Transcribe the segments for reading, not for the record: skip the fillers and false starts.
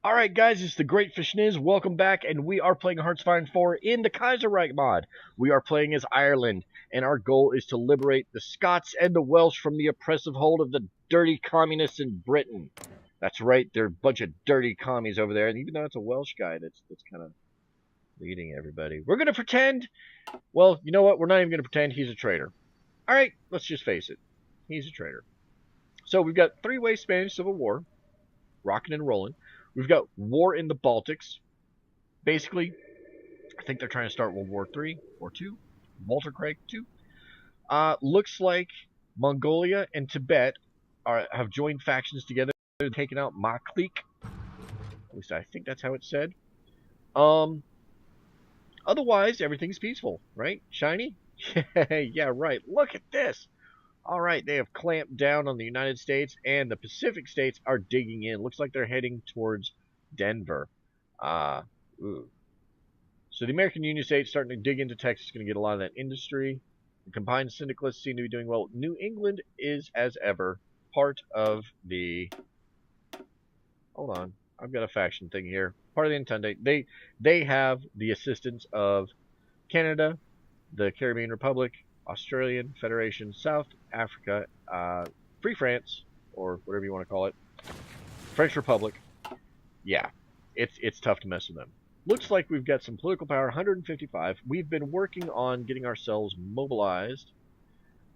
Alright guys, it's the Great Fishniz. Welcome back, and we are playing Hearts of 4 in the Kaiserreich mod. We are playing as Ireland, and our goal is to liberate the Scots and the Welsh from the oppressive hold of the dirty communists in Britain. That's right, they're a bunch of dirty commies over there, and even though it's a Welsh guy that's kind of leading everybody. We're going to pretend, well, you know what, we're not even going to pretend he's a traitor. Alright, let's just face it, he's a traitor. So we've got three-way Spanish Civil War, rocking and rolling. We've got war in the Baltics. Basically, I think they're trying to start World War III or II. Walter Craig II. Looks like Mongolia and Tibet have joined factions together. They're taking out Ma clique. At least I think that's how it's said. Otherwise, everything's peaceful, right? Shiny? Yeah, right. Look at this. All right, they have clamped down on the United States, and the Pacific states are digging in. Looks like they're heading towards Denver. Ooh. So the American Union states starting to dig into Texas, going to get a lot of that industry. The combined syndicalists seem to be doing well. New England is, as ever, part of the... Hold on. I've got a faction thing here. Part of the Entente. They have the assistance of Canada, the Caribbean Republic, Australian Federation, South Africa, Free France, or whatever you want to call it, French Republic. Yeah, it's tough to mess with them. Looks like we've got some political power, 155. We've been working on getting ourselves mobilized.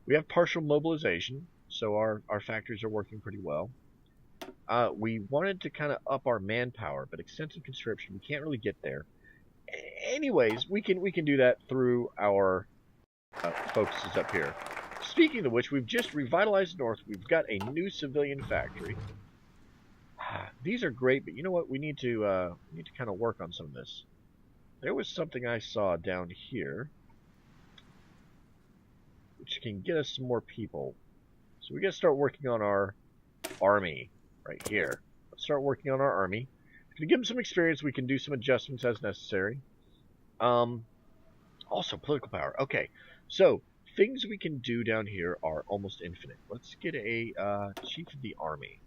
We have partial mobilization, so our factories are working pretty well. We wanted to kind of up our manpower, but extensive conscription, we can't really get there. Anyways, we can do that through our focuses up here. Speaking of which, we've just revitalized North. We've got a new civilian factory. These are great, but you know what? We need to kind of work on some of this. There was something I saw down here, which can get us some more people. So we got to start working on our army right here. Let's start working on our army. To give them some experience, we can do some adjustments as necessary. Also, political power. Okay, so things we can do down here are almost infinite. Let's get a chief of the army.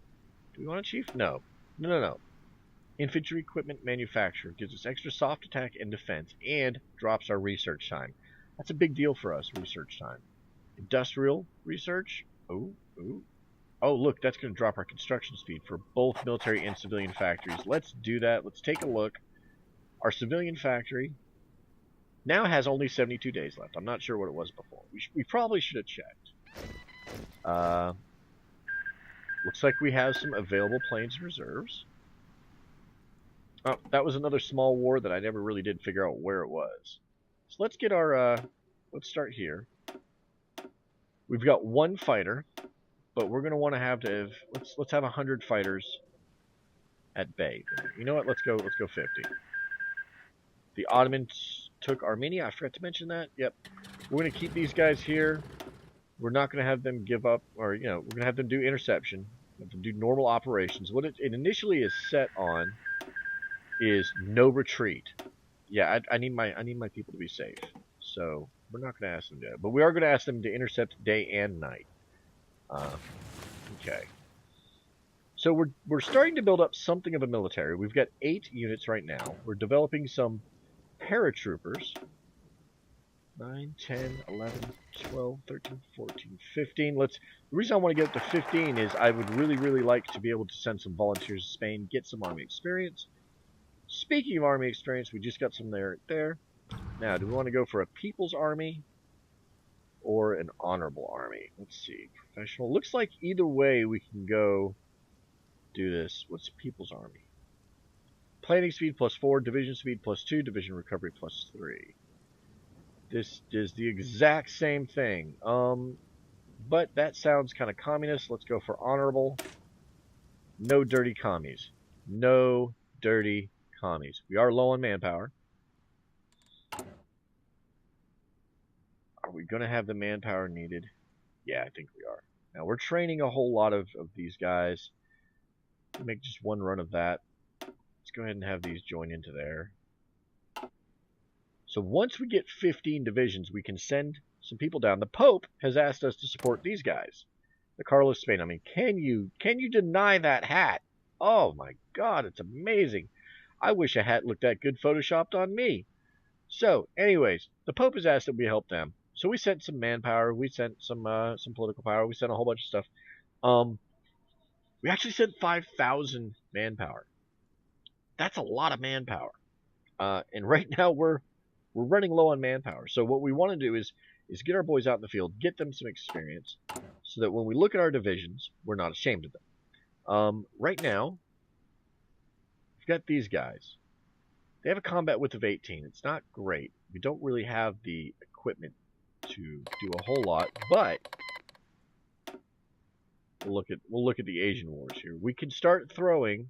Do we want a chief? No. No. Infantry equipment manufacturer gives us extra soft attack and defense and drops our research time. That's a big deal for us, research time. Industrial research. Oh, look, that's going to drop our construction speed for both military and civilian factories. Let's do that. Let's take a look. Our civilian factory now has only 72 days left. I'm not sure what it was before. We probably should have checked. Looks like we have some available planes and reserves. Oh, that was another small war that I never really did figure out where it was. So let's get our, let's start here. We've got one fighter, but we're going to want to have let's have 100 fighters at bay. You know what? Let's go 50. The Ottomans took Armenia. I forgot to mention that. Yep. We're going to keep these guys here. We're not going to have them give up, or, you know, we're going to have them do interception. Have them do normal operations. What it initially is set on is no retreat. Yeah, I need my people to be safe. So we're not going to ask them to do it. But we are going to ask them to intercept day and night. Okay. So we're starting to build up something of a military. We've got 8 units right now. We're developing some paratroopers. 9, 10, 11, 12, 13, 14, 15. The reason I want to get up to 15 is I would really like to be able to send some volunteers to Spain, get some army experience. Speaking of army experience, we just got some there. Now, do we want to go for a people's army or an honorable army? Let's see. Professional. Looks like either way we can go do this. What's people's army? Planning speed +4, division speed +2, division recovery +3. This is the exact same thing. But that sounds kind of communist. Let's go for honorable. No dirty commies. No dirty commies. We are low on manpower. Are we going to have the manpower needed? Yeah, I think we are. Now, we're training a whole lot of these guys. Make just one run of that. Let's go ahead and have these join into there. So once we get 15 divisions, we can send some people down. The Pope has asked us to support these guys. The Carlos Spain. I mean, can you deny that hat? Oh my God, it's amazing. I wish a hat looked that good photoshopped on me. So, anyways, the Pope has asked that we help them. So we sent some manpower, we sent some political power, we sent a whole bunch of stuff. Um, we actually sent 5,000 manpower. That's a lot of manpower. And right now we're running low on manpower. So what we want to do is get our boys out in the field, get them some experience, so that when we look at our divisions, we're not ashamed of them. Right now, we've got these guys. They have a combat width of 18. It's not great. We don't really have the equipment to do a whole lot, but we'll look at the Asian wars here. We can start throwing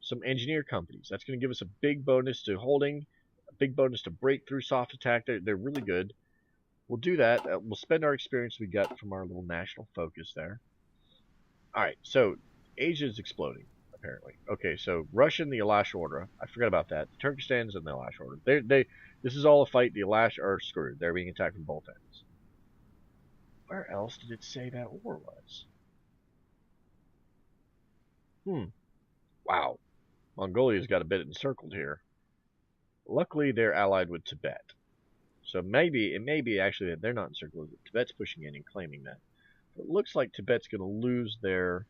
some engineer companies. That's going to give us a big bonus to holding, a big bonus to breakthrough soft attack. They're really good. We'll do that. We'll spend our experience we got from our little national focus there. All right, so Asia is exploding apparently. Okay, so Russia and the Alash Order. I forgot about that. The Turkestan's and the Alash Order. This is all a fight. The Alash are screwed. They're being attacked from both ends. Where else did it say that war was? Wow. Mongolia's got a bit encircled here. Luckily, they're allied with Tibet. So it may be actually that they're not encircled. Tibet's pushing in and claiming that. But it looks like Tibet's going to lose their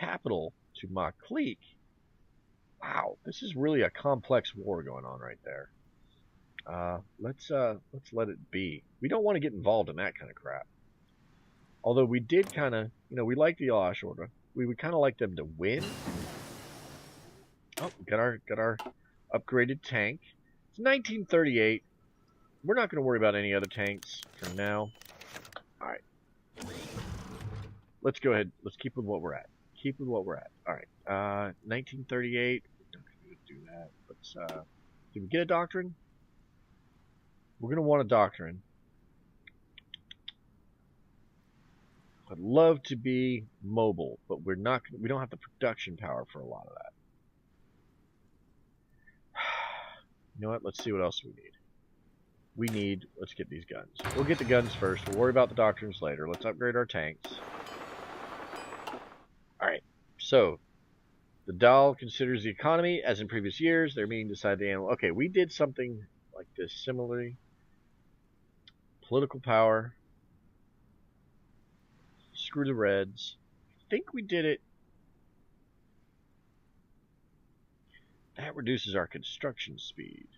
capital to Maklik. Wow, this is really a complex war going on right there. Let's let it be. We don't want to get involved in that kind of crap. Although we did kind of, we like the Alash Order. We would kind of like them to win. Oh, got our upgraded tank. It's 1938. We're not going to worry about any other tanks for now. All right. Let's go ahead. Let's keep with what we're at. Keep with what we're at. All right. 1938. We're not going to do that. Let's. Did we get a doctrine? We're going to want a doctrine. I'd love to be mobile, but we're not. We don't have the production power for a lot of that. You know what? Let's see what else we need. Let's get these guns. We'll get the guns first. We'll worry about the doctrines later. Let's upgrade our tanks. Alright, so the Dal considers the economy as in previous years. Their meeting decided the animal. Okay, we did something like this similarly. Political power. Screw the Reds. I think we did it. That reduces our construction speed.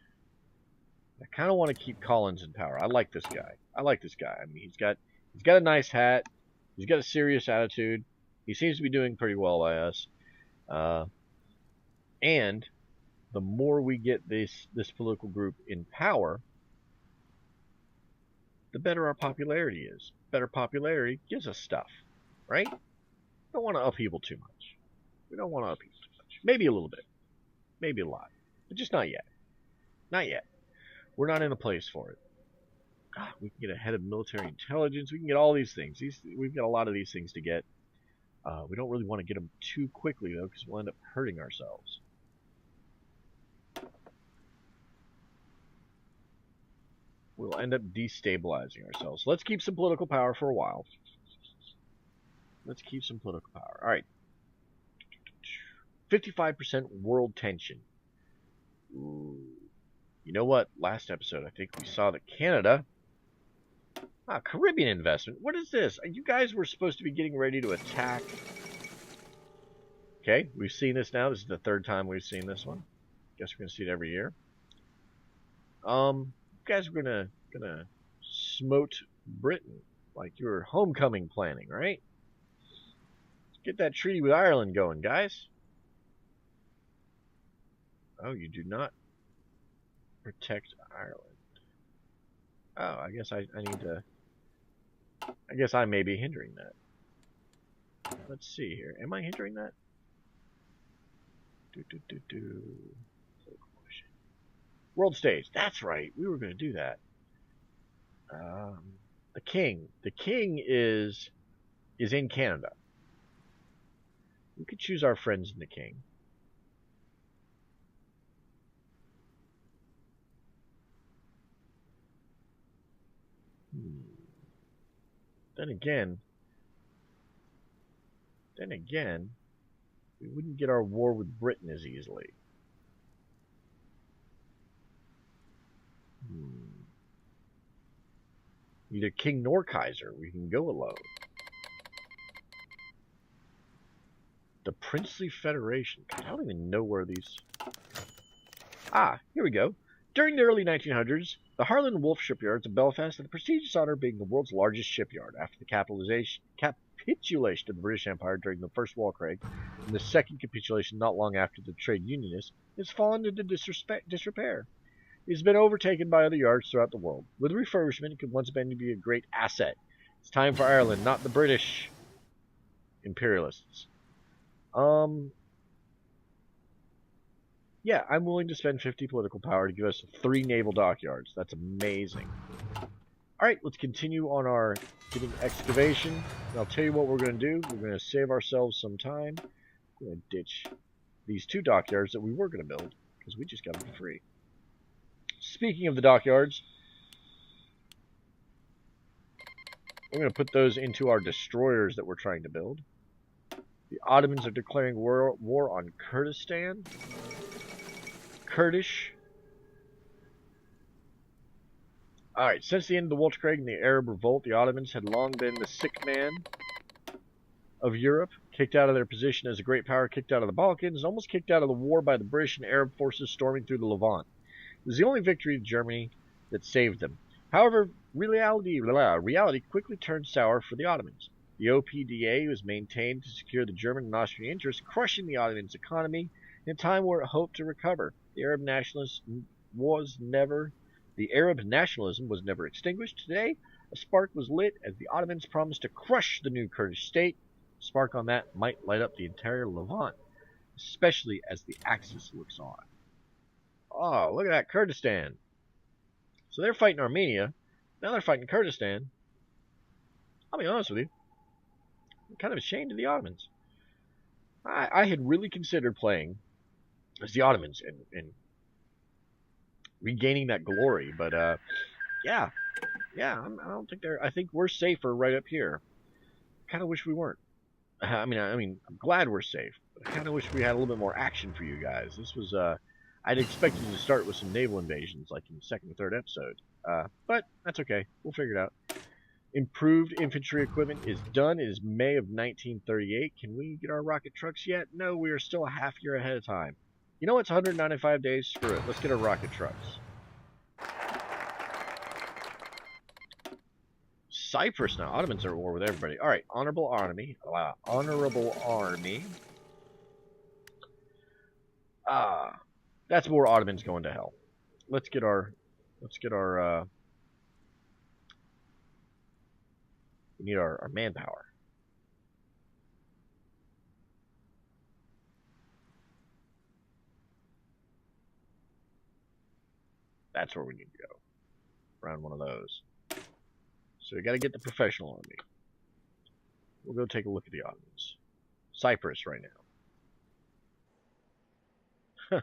I kind of want to keep Collins in power. I like this guy. I mean, he's got a nice hat. He's got a serious attitude. He seems to be doing pretty well by us. And the more we get this political group in power, the better our popularity is. Better popularity gives us stuff, right? We don't want to upheaval too much. We don't want to upheaval too much. Maybe a little bit. Maybe a lot. But just not yet. Not yet. We're not in a place for it. God, we can get a head of military intelligence. We can get all these things. We've got a lot of these things to get. We don't really want to get them too quickly, though, because we'll end up hurting ourselves. We'll end up destabilizing ourselves. So let's keep some political power for a while. Let's keep some political power. All right. 55% world tension. Ooh. You know what? Last episode, I think we saw that Canada... Caribbean investment. What is this? You guys were supposed to be getting ready to attack. Okay, we've seen this now. This is the third time we've seen this one. Guess we're going to see it every year. You guys were gonna smote Britain. Like you were homecoming planning, right? Let's get that treaty with Ireland going, guys. Oh, you do not protect Ireland. Oh, I guess I need to... I guess I may be hindering that. Let's see here. Am I hindering that? World stage. That's right. We were going to do that. The king. The king is in Canada. We could choose our friends in the king. Then again, We wouldn't get our war with Britain as easily. Neither king nor Kaiser. We can go alone. The Princely Federation. God, I don't even know where these... Ah, here we go. During the early 1900s, the Harland and Wolff shipyards of Belfast had the prestigious honor of being the world's largest shipyard. After the capitulation of the British Empire during the First Warcraig and the second capitulation not long after the trade unionists, it has fallen into disrepair. It has been overtaken by other yards throughout the world. With refurbishment, it could once again be a great asset. It's time for Ireland, not the British imperialists. Yeah, I'm willing to spend 50 political power to give us 3 naval dockyards. That's amazing. Alright, let's continue on our getting excavation. And I'll tell you what we're going to do. We're going to save ourselves some time. We're going to ditch these 2 dockyards that we were going to build, because we just got them for free. Speaking of the dockyards, we're going to put those into our destroyers that we're trying to build. The Ottomans are declaring war on Kurdistan. Kurdish. Alright, since the end of the Weltkrieg and the Arab Revolt, the Ottomans had long been the sick man of Europe, kicked out of their position as a great power, kicked out of the Balkans, almost kicked out of the war by the British and Arab forces storming through the Levant. It was the only victory of Germany that saved them. However, reality quickly turned sour for the Ottomans. The OPDA was maintained to secure the German and Austrian interests, crushing the Ottomans' economy in a time where it hoped to recover. The Arab nationalism was never extinguished. Today, a spark was lit as the Ottomans promised to crush the new Kurdish state. A spark on that might light up the entire Levant, especially as the Axis looks on. Oh, look at that, Kurdistan. So they're fighting Armenia. Now they're fighting Kurdistan. I'll be honest with you. I'm kind of ashamed of the Ottomans. I had really considered playing as the Ottomans and regaining that glory, but yeah, I don't think they're. I think we're safer right up here. Kind of wish we weren't. I mean, I'm glad we're safe, but I kind of wish we had a little bit more action for you guys. This was I'd expected to start with some naval invasions, like in the second or third episode, but that's okay. We'll figure it out. Improved infantry equipment is done. It is May of 1938. Can we get our rocket trucks yet? No, we are still a half year ahead of time. You know what's 195 days? Screw it. Let's get our rocket trucks. Cyprus now. Ottomans are at war with everybody. All right, honorable army. Honorable army. That's more Ottomans going to hell. Let's get our. We need our manpower. That's where we need to go. Around one of those. So we got to get the professional army. We'll go take a look at the Ottomans. Cyprus right now. Huh.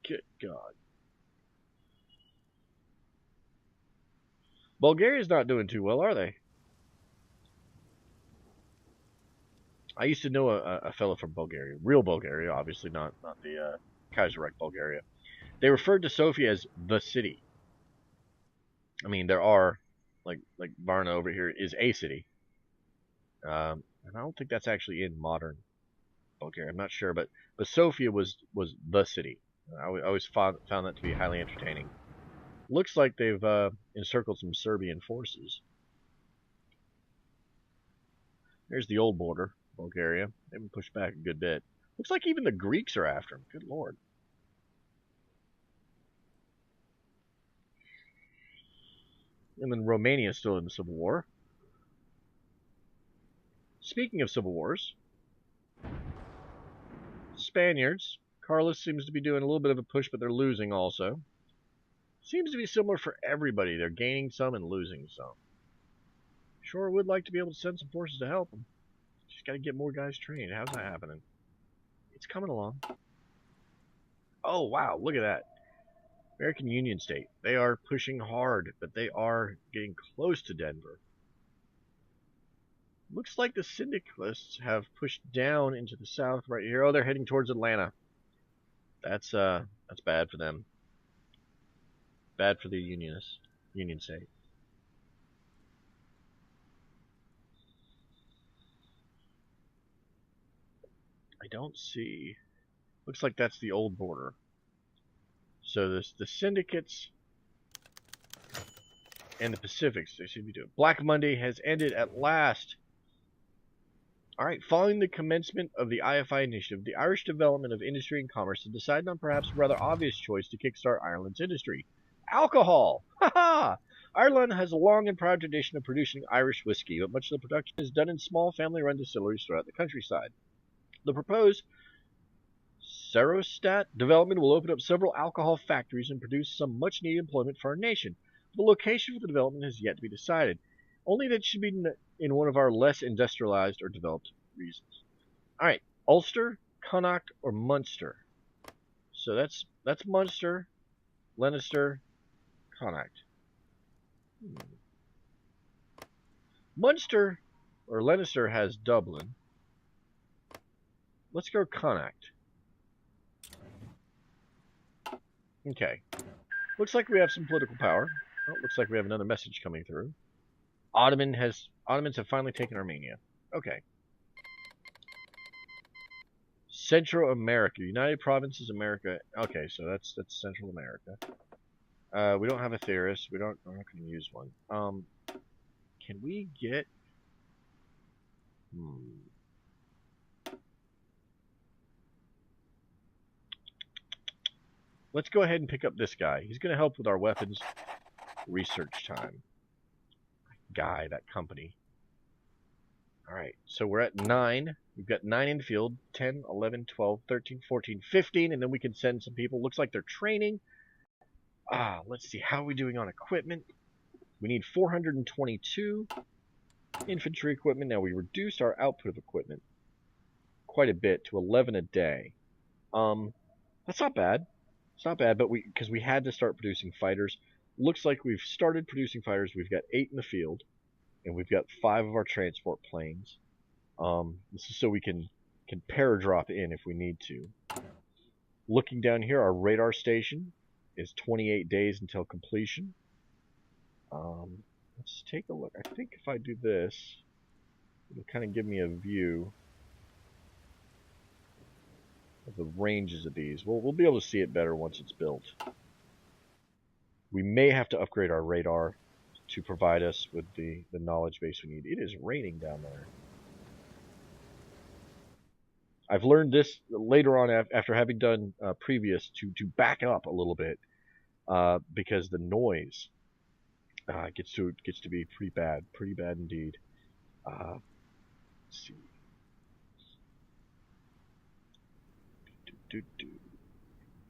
Good God. Bulgaria's not doing too well, are they? I used to know a fellow from Bulgaria. Real Bulgaria, obviously, not the Kaiserreich Bulgaria. They referred to Sofia as the city. I mean, there are, like Varna over here is a city. And I don't think that's actually in modern Bulgaria. I'm not sure, but Sofia was the city. I always found that to be highly entertaining. Looks like they've encircled some Serbian forces. There's the old border, Bulgaria. They've been pushed back a good bit. Looks like even the Greeks are after them. Good lord. And then Romania's still in the Civil War. Speaking of civil wars, Spaniards. Carlos seems to be doing a little bit of a push, but they're losing also. Seems to be similar for everybody. They're gaining some and losing some. Sure would like to be able to send some forces to help them. Just got to get more guys trained. How's that happening? It's coming along. Oh, wow. Look at that. American Union State. They are pushing hard, but they are getting close to Denver. Looks like the syndicalists have pushed down into the south right here. Oh, they're heading towards Atlanta. That's bad for them. Bad for the unionists. Union state. I don't see. Looks like that's the old border. So the syndicates and the Pacifics, they seem to be doing. Black Monday has ended at last. All right, following the commencement of the IFI initiative, the Irish Development of Industry and Commerce has decided on perhaps a rather obvious choice to kickstart Ireland's industry. Alcohol! Ha ha! Ireland has a long and proud tradition of producing Irish whiskey, but much of the production is done in small family-run distilleries throughout the countryside. The proposed Serostat development will open up several alcohol factories and produce some much-needed employment for our nation. The location for the development has yet to be decided. Only that it should be in one of our less industrialized or developed regions. All right, Ulster, Connacht, or Munster. So that's Munster, Leinster, Connacht. Munster or Leinster has Dublin. Let's go Connacht. Okay. Looks like we have some political power. Oh, looks like we have another message coming through. Ottomans have finally taken Armenia. Okay. Central America, United Provinces America. Okay, so that's Central America. We don't have a theorist. We're not going to use one. Can we get? Let's go ahead and pick up this guy. He's going to help with our weapons research time. Guy, that company. Alright, so we're at 9. We've got 9 in the field. 10, 11, 12, 13, 14, 15. And then we can send some people. Looks like they're training. Let's see. How are we doing on equipment? We need 422 infantry equipment. Now, we reduced our output of equipment quite a bit to 11 a day. That's not bad. It's not bad, but because we had to start producing fighters. Looks like we've started producing fighters. We've got 8 in the field, and we've got 5 of our transport planes. This is so we can paradrop in if we need to. Looking down here, our radar station is 28 days until completion. Let's take a look. I think if I do this, it'll kind of give me a view of the ranges of these. We'll be able to see it better once it's built. We may have to upgrade our radar to provide us with the knowledge base we need. It is raining down there. I've learned this later on after having done previous to back up a little bit because the noise gets to be pretty bad indeed. Let's see.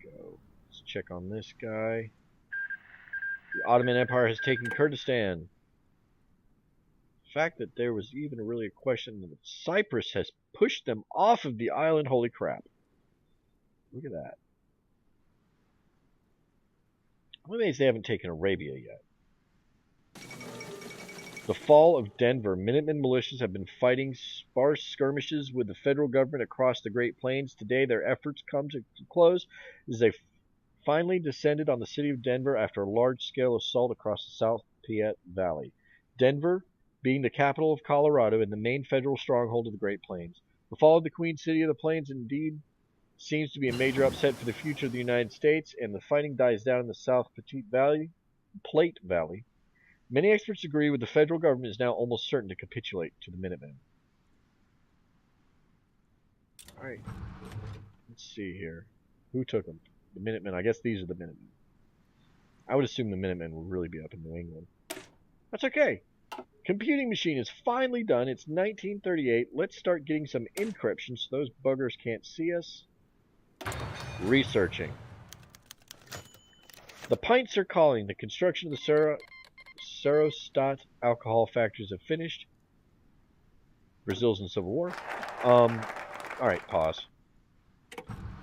Go. Let's check on this guy. The Ottoman Empire has taken Kurdistan. The fact that there was even really a question that Cyprus has pushed them off of the island. Holy crap. Look at that. I'm amazed they haven't taken Arabia yet. The fall of Denver. Minutemen militias have been fighting sparse skirmishes with the federal government across the Great Plains. Today, their efforts come to close as they finally descended on the city of Denver after a large-scale assault across the South Piet Valley. Denver, being the capital of Colorado and the main federal stronghold of the Great Plains. The fall of the Queen City of the Plains indeed seems to be a major upset for the future of the United States, and the fighting dies down in the South Platte Valley. Many experts agree with the federal government is now almost certain to capitulate to the Minutemen. Alright. Let's see here. Who took them? The Minutemen. I guess these are the Minutemen. I would assume the Minutemen will really be up in New England. That's okay. Computing machine is finally done. It's 1938. Let's start getting some encryption so those buggers can't see us. Researching. The pints are calling. The construction of the Serostat alcohol factories have finished. Brazil's in civil war. Alright, pause.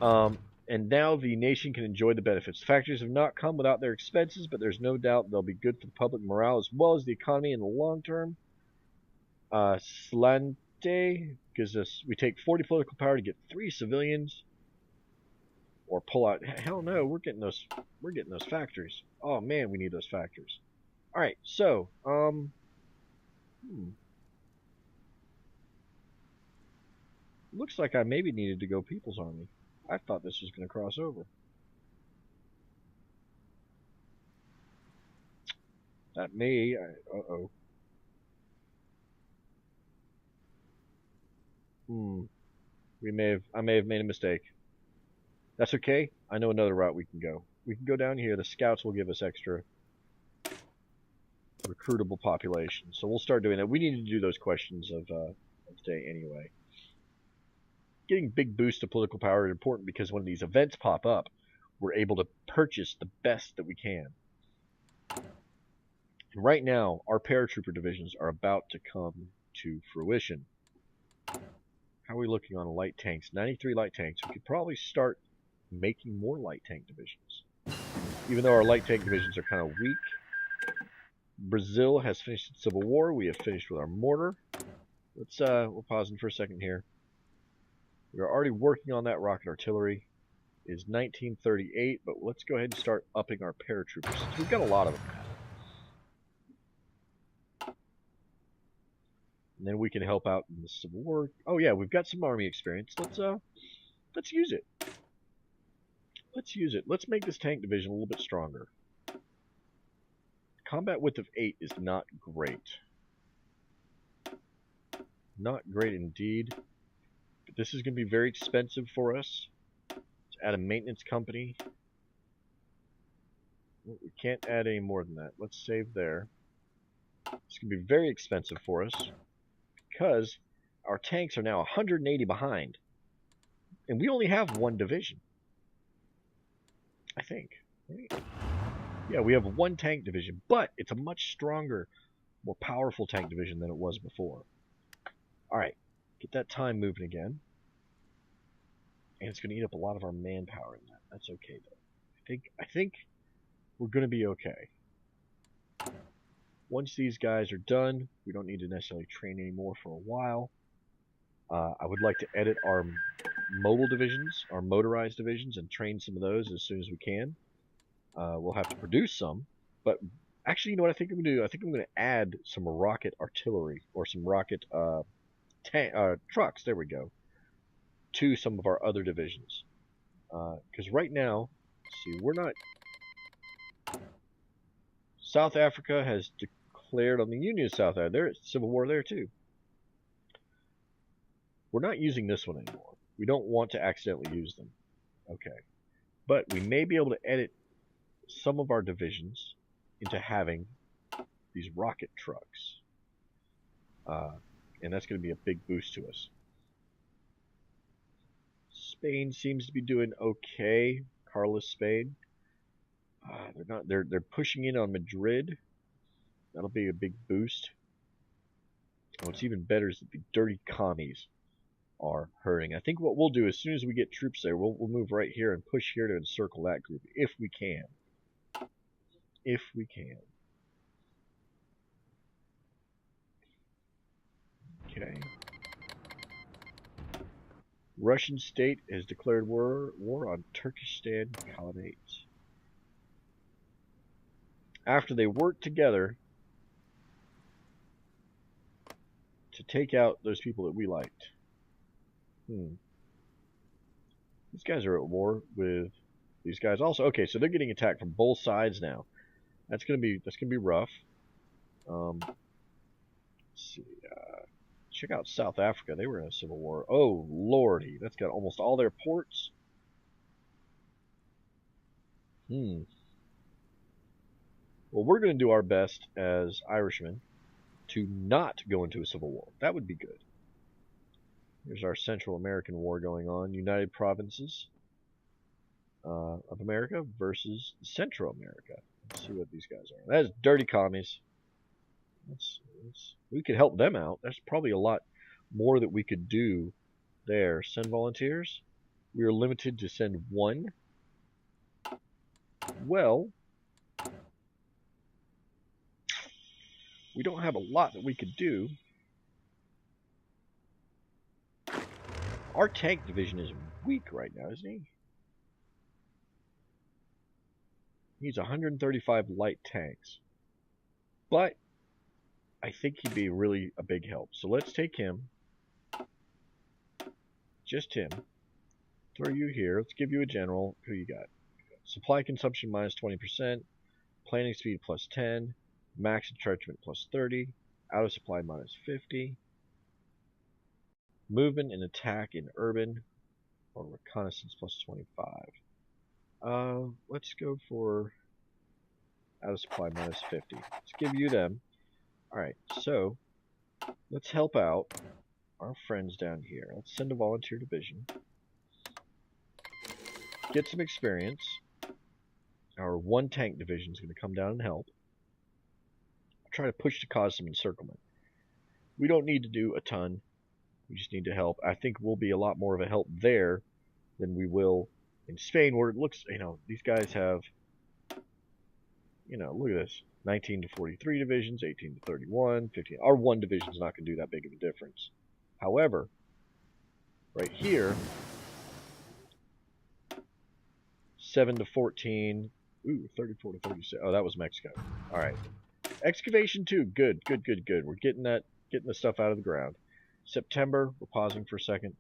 And now the nation can enjoy the benefits. The factories have not come without their expenses, but there's no doubt they'll be good for the public morale as well as the economy in the long term. Slante gives us, we take 40 political power to get 3 civilians, or pull out. Hell no, we're getting those factories. Oh man, we need those factories. All right, so looks like I maybe needed to go People's Army. I thought this was going to cross over. That may. Uh-oh. I may have made a mistake. That's okay. I know another route we can go. We can go down here. The scouts will give us extra recruitable population. So we'll start doing that. We need to do those questions of today anyway. Getting big boosts to political power is important because when these events pop up, we're able to purchase the best that we can. And right now, our paratrooper divisions are about to come to fruition. How are we looking on light tanks? 93 light tanks. We could probably start making more light tank divisions. Even though our light tank divisions are kind of weak. Brazil has finished its civil war. We have finished with our mortar. We're pausing for a second here. We are already working on that rocket artillery. It is 1938, but let's go ahead and start upping our paratroopers. We've got a lot of them. And then we can help out in the Civil War. Oh yeah, we've got some army experience. Let's use it. Let's use it. Let's make this tank division a little bit stronger. Combat width of 8 is not great. Not great indeed. But this is going to be very expensive for us. Let's add a maintenance company. Well, we can't add any more than that. Let's save there. It's going to be very expensive for us because our tanks are now 180 behind. And we only have one division. I think. Right? Yeah, we have one tank division, but it's a much stronger, more powerful tank division than it was before. Alright, get that time moving again. And it's going to eat up a lot of our manpower in that. That's okay, though. I think we're going to be okay. Once these guys are done, we don't need to necessarily train anymore for a while. I would like to edit our mobile divisions, our motorized divisions, and train some of those as soon as we can. We'll have to produce some, but actually, you know what I think I'm going to do? I think I'm going to add some rocket artillery, or some rocket trucks, there we go, to some of our other divisions. Because right now, let's see, we're not... South Africa has declared on the Union of South Africa, there's civil war there too. We're not using this one anymore. We don't want to accidentally use them. Okay. But we may be able to edit some of our divisions into having these rocket trucks. And that's going to be a big boost to us. Spain seems to be doing okay. Carlos, Spain. They're pushing in on Madrid. That'll be a big boost. What's even better is that the dirty commies are hurting. I think what we'll do as soon as we get troops there, we'll move right here and push here to encircle that group if we can. If we can. Okay. Russian state has declared war on Turkestan Khanate. After they worked together to take out those people that we liked. These guys are at war with these guys also. Okay, so they're getting attacked from both sides now. That's gonna be rough. Let's see. Check out South Africa. They were in a civil war. Oh lordy, that's got almost all their ports. Well, we're going to do our best as Irishmen to not go into a civil war. That would be good. Here's our Central American war going on. United Provinces of America versus Central America. Let's see what these guys are. That is dirty commies. We could help them out. There's probably a lot more that we could do there. Send volunteers. We are limited to send one. Well, we don't have a lot that we could do. Our tank division is weak right now, isn't he? He needs 135 light tanks. But I think he'd be really a big help. So let's take him. Just him. Throw you here. Let's give you a general. Who you got? Supply consumption minus 20%. Planning speed plus 10. Max entrenchment plus 30. Out of supply minus 50. Movement and attack in urban or reconnaissance plus 25. Let's go for out of supply minus 50. Let's give you them. Alright, so let's help out our friends down here. Let's send a volunteer division. Get some experience. Our one tank division is going to come down and help. Try to push to cause some encirclement. We don't need to do a ton. We just need to help. I think we'll be a lot more of a help there than we will in Spain, where it looks, these guys have, look at this. 19 to 43 divisions, 18 to 31, 15. Our one division is not going to do that big of a difference. However, right here, 7 to 14. Ooh, 34 to 36. Oh, that was Mexico. All right. Excavation 2. Good, good, good, good. We're getting the stuff out of the ground. September, we're pausing for a second.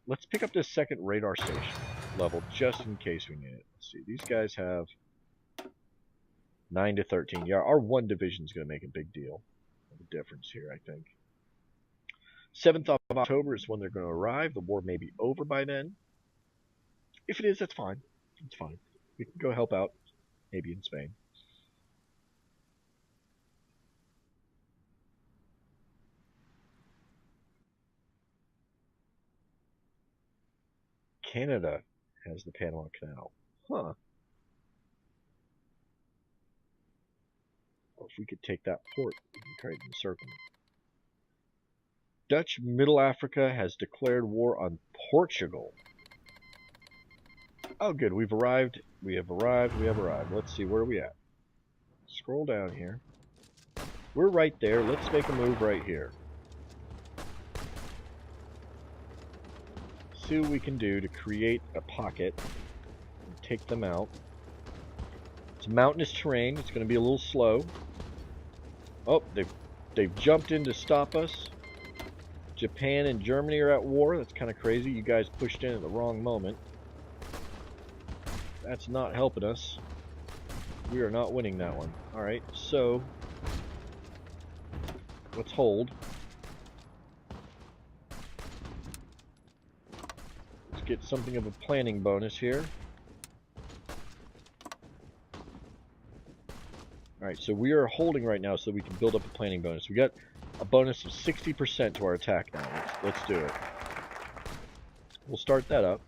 Let's pick up this second radar station level just in case we need it. Let's see. These guys have 9 to 13. Yeah, our one division is going to make a big deal of a difference here, I think. 7th of October is when they're going to arrive. The war may be over by then. If it is, that's fine. It's fine. We can go help out, maybe in Spain. Canada has the Panama Canal. Huh. Well, if we could take that port, we can create an encirclement. Dutch Middle Africa has declared war on Portugal. Oh, good. We've arrived. We have arrived. We have arrived. Let's see. Where are we at? Scroll down here. We're right there. Let's make a move right here. See what we can do to create a pocket and take them out. It's mountainous terrain. It's going to be a little slow. Oh, they've jumped in to stop us. Japan and Germany are at war. That's kind of crazy. You guys pushed in at the wrong moment. That's not helping us. We are not winning that one. Alright, so let's hold. Let's get something of a planning bonus here. Alright, so we are holding right now so we can build up a planning bonus. We got a bonus of 60% to our attack now. Let's do it. We'll start that up.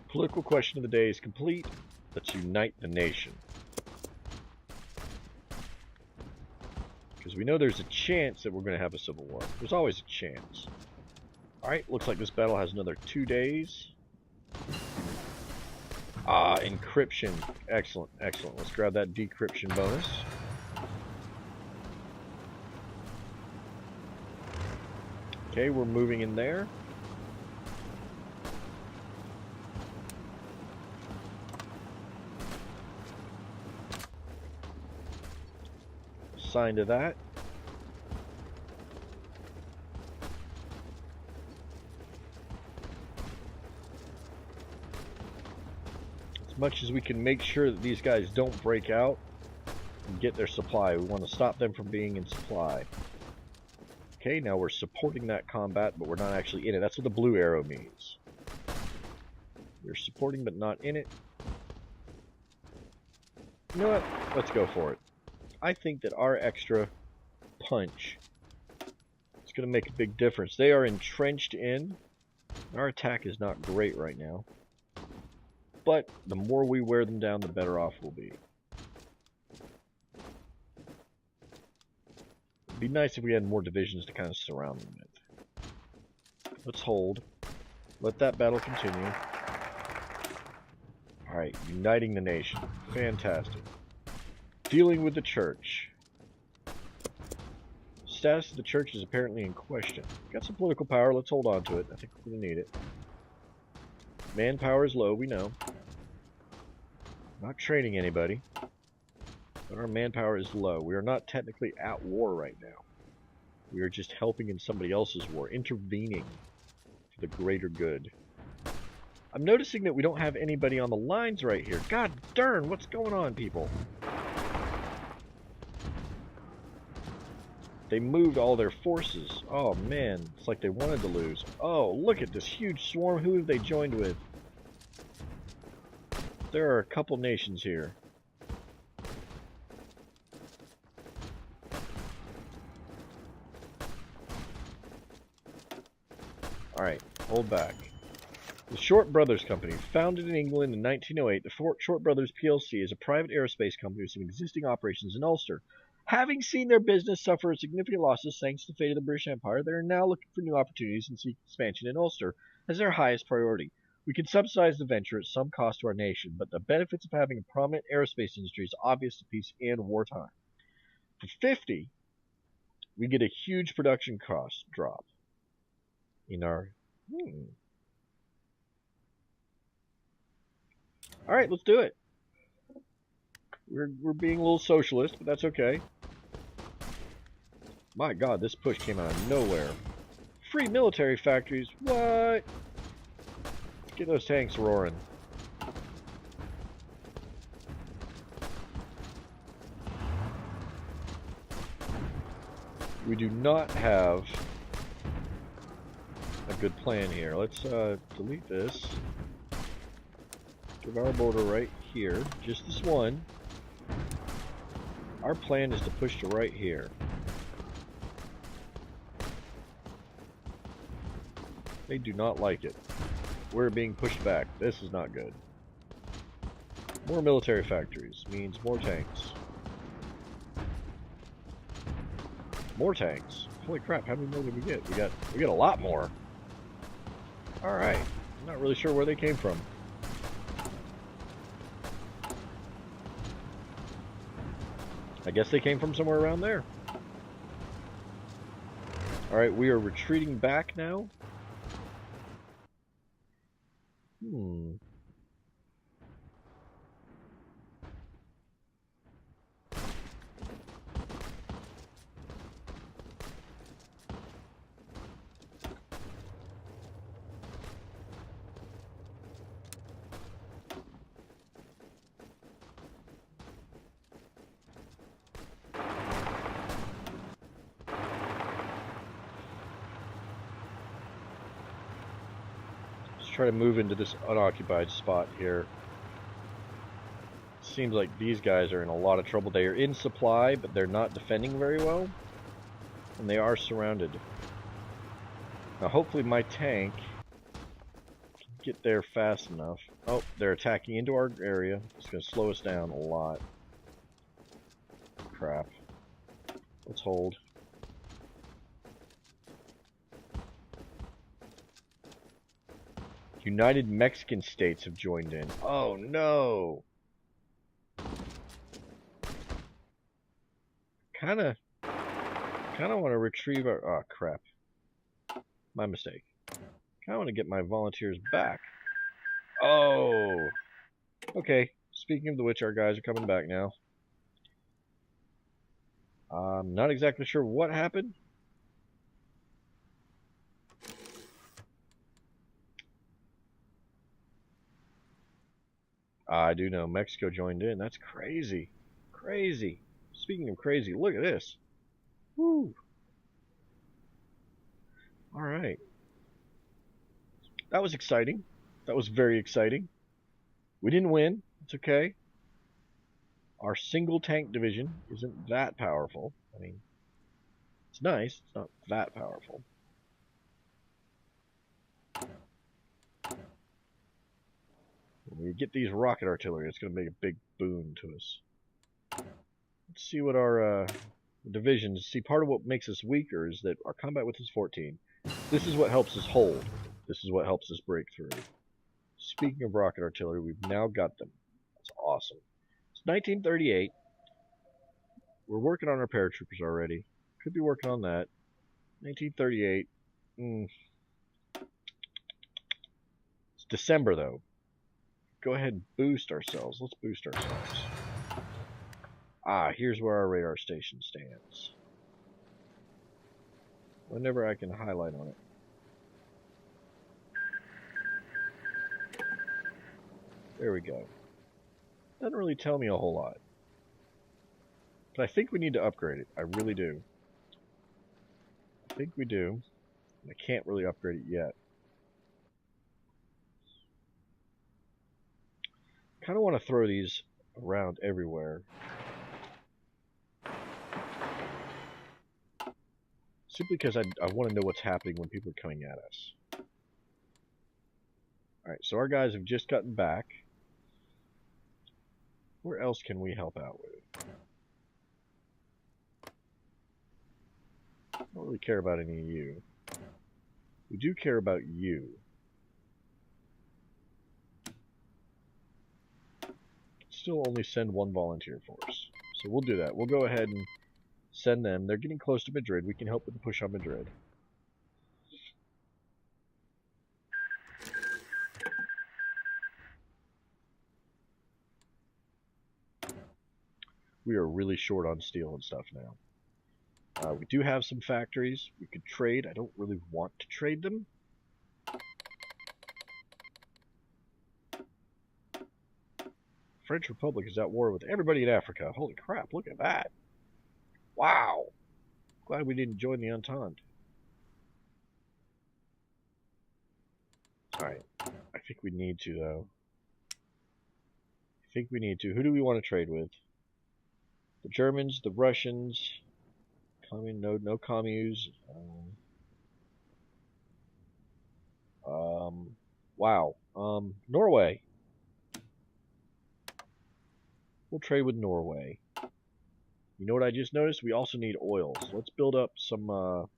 Political question of the day is complete. Let's unite the nation. Because we know there's a chance that we're going to have a civil war. There's always a chance. Alright, looks like this battle has another 2 days. Ah, encryption. Excellent, excellent. Let's grab that decryption bonus. Okay, we're moving in there. Sign to that. As much as we can make sure that these guys don't break out and get their supply, we want to stop them from being in supply. Okay, now we're supporting that combat, but we're not actually in it. That's what the blue arrow means. We're supporting, but not in it. You know what? Let's go for it. I think that our extra punch is going to make a big difference. They are entrenched in. Our attack is not great right now. But the more we wear them down, the better off we'll be. It'd be nice if we had more divisions to kind of surround them with. Let's hold. Let that battle continue. Alright, uniting the nation. Fantastic. Dealing with the church. status of the church is apparently in question. Got some political power, let's hold on to it. I think we're going to need it. Manpower is low, we know. Not training anybody. But our manpower is low. We are not technically at war right now. We are just helping in somebody else's war, intervening for the greater good. I'm noticing that we don't have anybody on the lines right here. God darn, what's going on, people? They moved all their forces. Oh man, it's like they wanted to lose. Oh, look at this huge swarm. Who have they joined with? There are a couple nations here. Alright, hold back. The Short Brothers Company, founded in England in 1908, the Short Brothers plc is a private aerospace company with some existing operations in Ulster. Having seen their business suffer significant losses thanks to the fate of the British Empire, they are now looking for new opportunities and seek expansion in Ulster as their highest priority. We can subsidize the venture at some cost to our nation, but the benefits of having a prominent aerospace industry is obvious to peace and wartime. For 50, we get a huge production cost drop in our... Alright, let's do it. We're being a little socialist, but that's okay. My god, this push came out of nowhere. Free military factories? What? Get those tanks roaring. We do not have a good plan here. Let's delete this. Give our border right here. Just this one. Our plan is to push to right here. They do not like it. We're being pushed back. This is not good. More military factories means more tanks. More tanks. Holy crap, how many more did we get? We got a lot more. Alright. I'm not really sure where they came from. I guess they came from somewhere around there. Alright, we are retreating back now. Try to move into this unoccupied spot here. Seems like these guys are in a lot of trouble. They are in supply, but they're not defending very well. And they are surrounded. Now hopefully my tank can get there fast enough. Oh, they're attacking into our area. It's going to slow us down a lot. Crap. Let's hold. United Mexican States have joined in. Oh no! Kinda want to retrieve our... Oh crap. My mistake. Kinda want to get my volunteers back. Oh! Okay, speaking of the which, our guys are coming back now. I'm not exactly sure what happened. I do know Mexico joined in. That's crazy. Crazy. Speaking of crazy, look at this. Woo. Alright. That was exciting. That was very exciting. We didn't win. It's okay. Our single tank division isn't that powerful. I mean, it's nice. It's not that powerful. When we get these rocket artillery, it's going to make a big boon to us. Let's see what our divisions... See, part of what makes us weaker is that our combat width is 14. This is what helps us hold. This is what helps us break through. Speaking of rocket artillery, we've now got them. That's awesome. It's 1938. We're working on our paratroopers already. Could be working on that. 1938. It's December, though. Go ahead and boost ourselves. Let's boost ourselves. Ah, here's where our radar station stands. Whenever I can highlight on it. There we go. Doesn't really tell me a whole lot. But I think we need to upgrade it. I really do. I think we do. I can't really upgrade it yet. Kind of want to throw these around everywhere. Simply because I want to know what's happening when people are coming at us. Alright, so our guys have just gotten back. Where else can we help out with? I don't really care about any of you. We do care about you. Still only send one volunteer force. So we'll do that. We'll go ahead and send them. They're getting close to Madrid. We can help with the push on Madrid. We are really short on steel and stuff now. We do have some factories we could trade. I don't really want to trade them. French Republic is at war with everybody in Africa. Holy crap, look at that. Wow. Glad we didn't join the Entente. Alright. I think we need to, though. I think we need to. Who do we want to trade with? The Germans, the Russians. No communes. Wow. Norway. We'll trade with Norway. You know what I just noticed? We also need oil. So let's build up some, we'll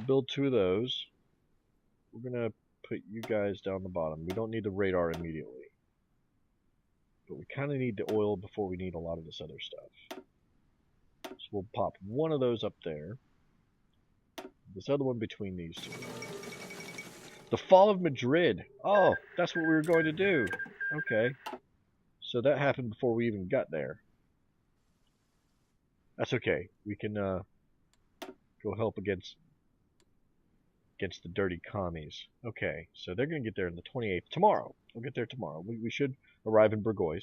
build 2 of those. We're gonna put you guys down the bottom. We don't need the radar immediately. But we kind of need the oil before we need a lot of this other stuff. So we'll pop one of those up there. This other one between these 2. The fall of Madrid. Oh, that's what we were going to do. Okay. So that happened before we even got there. That's okay. We can go help against the dirty commies. Okay, so they're going to get there on the 28th. Tomorrow. We'll get there tomorrow. We should arrive in Burgoyne.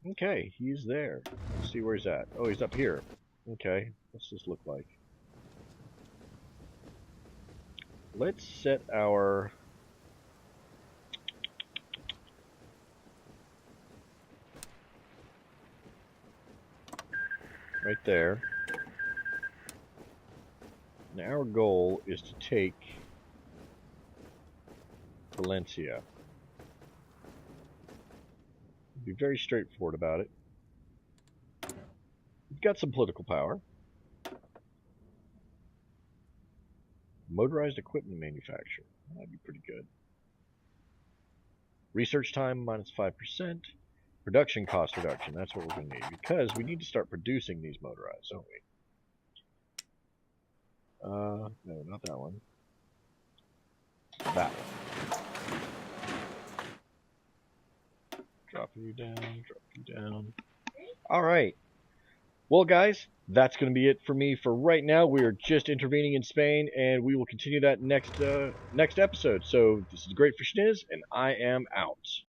Okay, he's there. Let's see where he's at. Oh, he's up here. Okay, what's this look like? Let's set our... right there. And our goal is to take Valencia. Be very straightforward about it. We've got some political power. Motorized equipment manufacturer. That'd be pretty good. Research time -5%. Production cost reduction. That's what we're going to need. Because we need to start producing these motorized, don't we? No, not that one. That one. Dropping you down. Alright. Well, guys, that's going to be it for me for right now. We are just intervening in Spain, and we will continue that next episode. So, this is Great Fish Niz, and I am out.